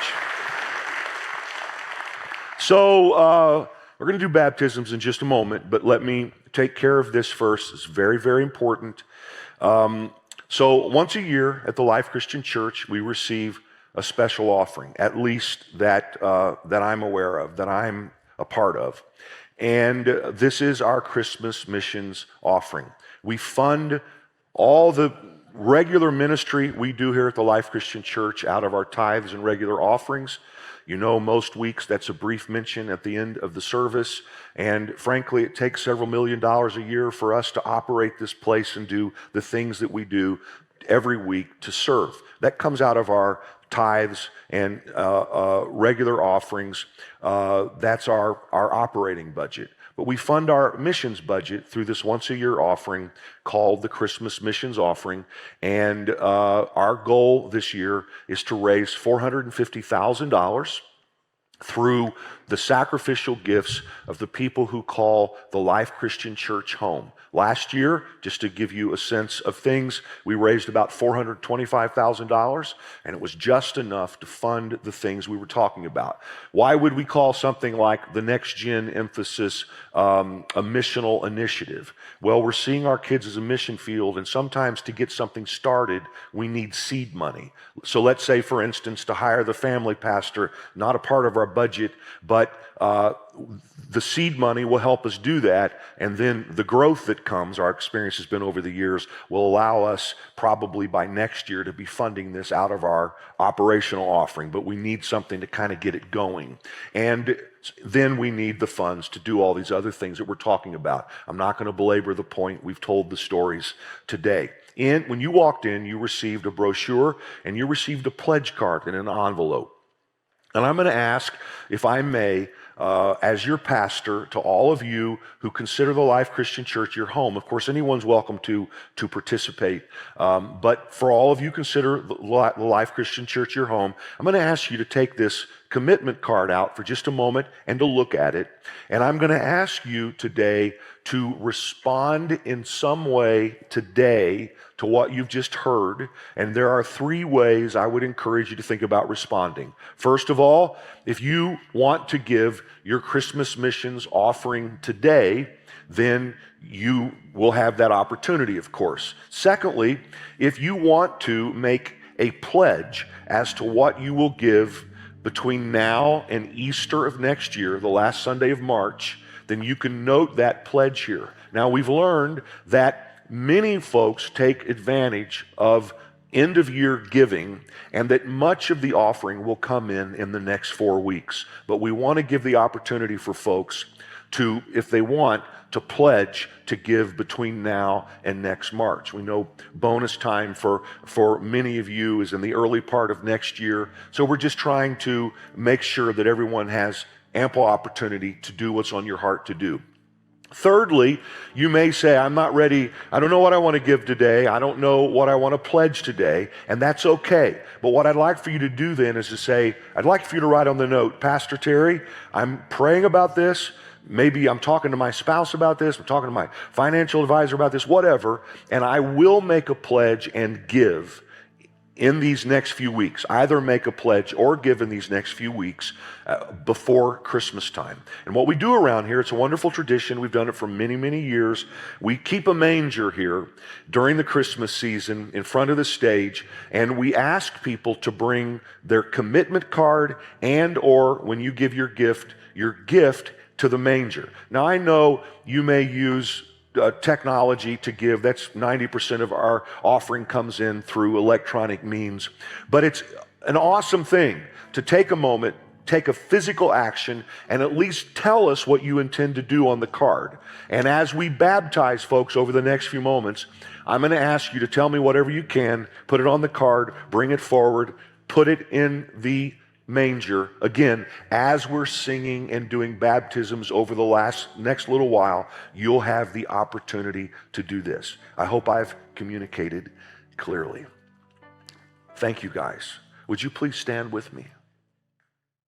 So we're going to do baptisms in just a moment, but let me take care of this first. It's very, very important. So once a year at the Life Christian Church, we receive a special offering, at least that I'm aware of, that I'm a part of. And this is our Christmas missions offering. We fund all the regular ministry we do here at the Life Christian Church out of our tithes and regular offerings. You know, most weeks that's a brief mention at the end of the service. And frankly, it takes several $1 million a year for us to operate this place and do the things that we do every week to serve. That comes out of our tithes and regular offerings. That's our operating budget. But we fund our missions budget through this once-a-year offering called the Christmas Missions Offering. And our goal this year is to raise $450,000 through the sacrificial gifts of the people who call the Life Christian Church home. Last year, just to give you a sense of things, we raised about $425,000, and it was just enough to fund the things we were talking about. Why would we call something like the Next Gen Emphasis a missional initiative? Well, we're seeing our kids as a mission field, and sometimes to get something started, we need seed money. So let's say, for instance, to hire the family pastor, not a part of our budget, but the seed money will help us do that, and then the growth that comes, our experience has been over the years, will allow us probably by next year to be funding this out of our operational offering, but we need something to kind of get it going. And then we need the funds to do all these other things that we're talking about. I'm not going to belabor the point. We've told the stories today. When you walked in, you received a brochure and you received a pledge card in an envelope. And I'm going to ask, if I may, as your pastor, to all of you who consider the Life Christian Church your home. Of course, anyone's welcome to participate. But for all of you consider the Life Christian Church your home, I'm going to ask you to take this commitment card out for just a moment and to look at it. And I'm going to ask you today to respond in some way today to what you've just heard. And there are 3 ways I would encourage you to think about responding. First of all, if you want to give your Christmas missions offering today, then you will have that opportunity, of course. Secondly, if you want to make a pledge as to what you will give between now and Easter of next year, the last Sunday of March, then you can note that pledge here. Now, we've learned that many folks take advantage of end-of-year giving, and that much of the offering will come in the next 4 weeks. But we want to give the opportunity for folks to, if they want, to pledge to give between now and next March. We know bonus time for many of you is in the early part of next year. So we're just trying to make sure that everyone has ample opportunity to do what's on your heart to do. Thirdly, you may say, I'm not ready. I don't know what I want to give today. I don't know what I want to pledge today. And that's okay. But what I'd like for you to do then is to say, I'd like for you to write on the note, Pastor Terry, I'm praying about this. Maybe I'm talking to my spouse about this. I'm talking to my financial advisor about this, whatever. And I will make a pledge and give in these next few weeks, either make a pledge or give in these next few weeks before Christmas time. And what we do around here, it's a wonderful tradition. We've done it for many, many years. We keep a manger here during the Christmas season in front of the stage, and we ask people to bring their commitment card and or when you give your gift to the manger. Now, I know you may use technology to give. That's 90% of our offering comes in through electronic means. But it's an awesome thing to take a moment, take a physical action, and at least tell us what you intend to do on the card. And as we baptize folks over the next few moments, I'm going to ask you to tell me whatever you can, put it on the card, bring it forward, put it in the manger. Again, as we're singing and doing baptisms over the next little while, you'll have the opportunity to do this. I hope I've communicated clearly. Thank you, guys. Would you please stand with me?